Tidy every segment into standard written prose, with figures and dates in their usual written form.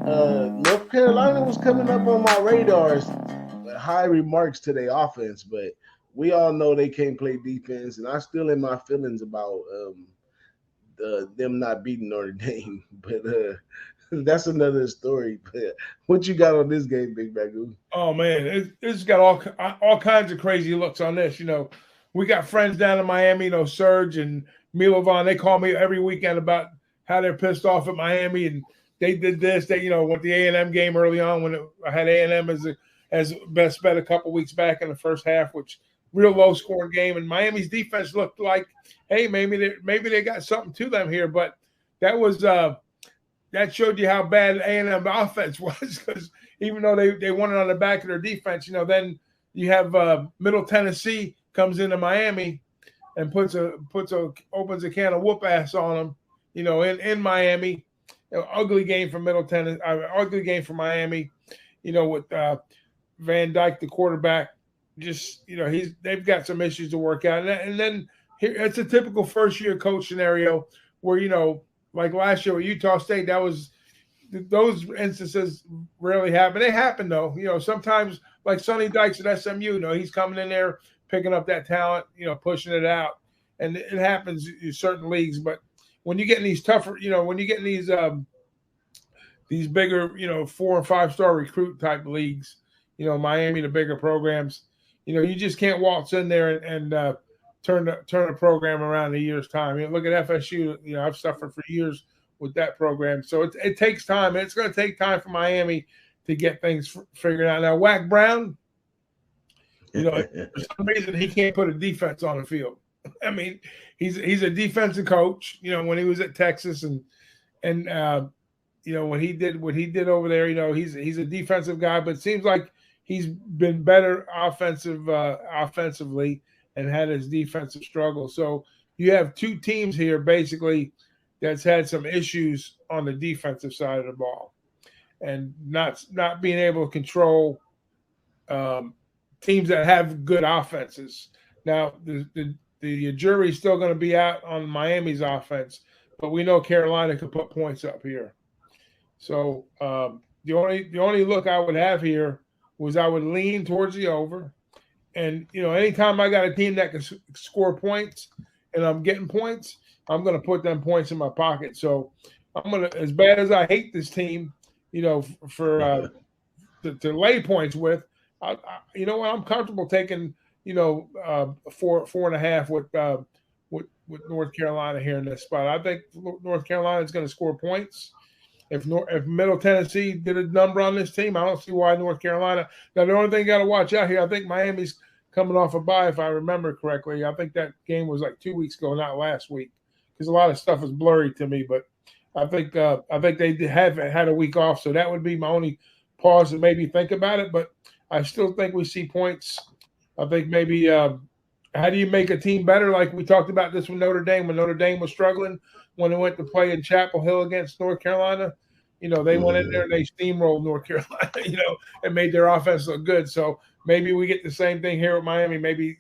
North Carolina was coming up on my radars. High remarks to their offense, but we all know they can't play defense, and I'm still in my feelings about them not beating Notre Dame. But that's another story. But what you got on this game, Big Magoo? Oh man, it's got all kinds of crazy looks on this. We got friends down in Miami. Serge and Milovan. They call me every weekend about how they're pissed off at Miami and they did this. They went the A&M game early on when I had A&M as best bet a couple weeks back in the first half, which real low scoring game. And Miami's defense looked like, hey, maybe they got something to them here, but that was that showed you how bad A&M offense was, because even though they won it on the back of their defense, then you have Middle Tennessee comes into Miami and opens a can of whoop ass on them, in Miami. Ugly game for Middle Tennessee, ugly game for Miami, with Van Dyke, the quarterback. Just, they've got some issues to work out. And then here, it's a typical first year coach scenario where, like last year with Utah State, those instances rarely happen. They happen though. Sometimes like Sonny Dykes at SMU, he's coming in there, picking up that talent, pushing it out. And it happens in certain leagues. But when you get in these tougher, when you get in these bigger, 4 and 5 star recruit type leagues, Miami, the bigger programs, you just can't waltz in there and turn a program around in a year's time. Look at FSU. I've suffered for years with that program. So it takes time. And it's going to take time for Miami to get things figured out. Now, Wack Brown, for some reason, he can't put a defense on the field. I mean, he's a defensive coach, when he was at Texas and when he did what he did over there, he's a defensive guy, but it seems like he's been better offensively and had his defensive struggle. So you have two teams here basically that's had some issues on the defensive side of the ball and not being able to control teams that have good offenses. Now, the jury's still going to be out on Miami's offense, but we know Carolina could put points up here. So the only look I would have here was I would lean towards the over. And, anytime I got a team that can score points and I'm getting points, I'm going to put them points in my pocket. So I'm going to, as bad as I hate this team, to lay points with, I'm comfortable taking, 4.5 with North Carolina here in this spot. I think North Carolina is going to score points. If Middle Tennessee did a number on this team, I don't see why North Carolina. Now, the only thing you got to watch out here, I think Miami's coming off a bye, if I remember correctly. I think that game was like 2 weeks ago, not last week, because a lot of stuff is blurry to me. But I think they have had a week off, so that would be my only pause to maybe think about it. But I still think we see points. I think maybe how do you make a team better? Like we talked about this with Notre Dame, when Notre Dame was struggling when they went to play in Chapel Hill against North Carolina. They went in there and they steamrolled North Carolina, and made their offense look good. So maybe we get the same thing here with Miami. Maybe,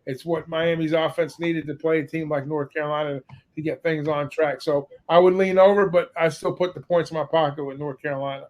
it's what Miami's offense needed to play a team like North Carolina to get things on track. So I would lean over, but I still put the points in my pocket with North Carolina.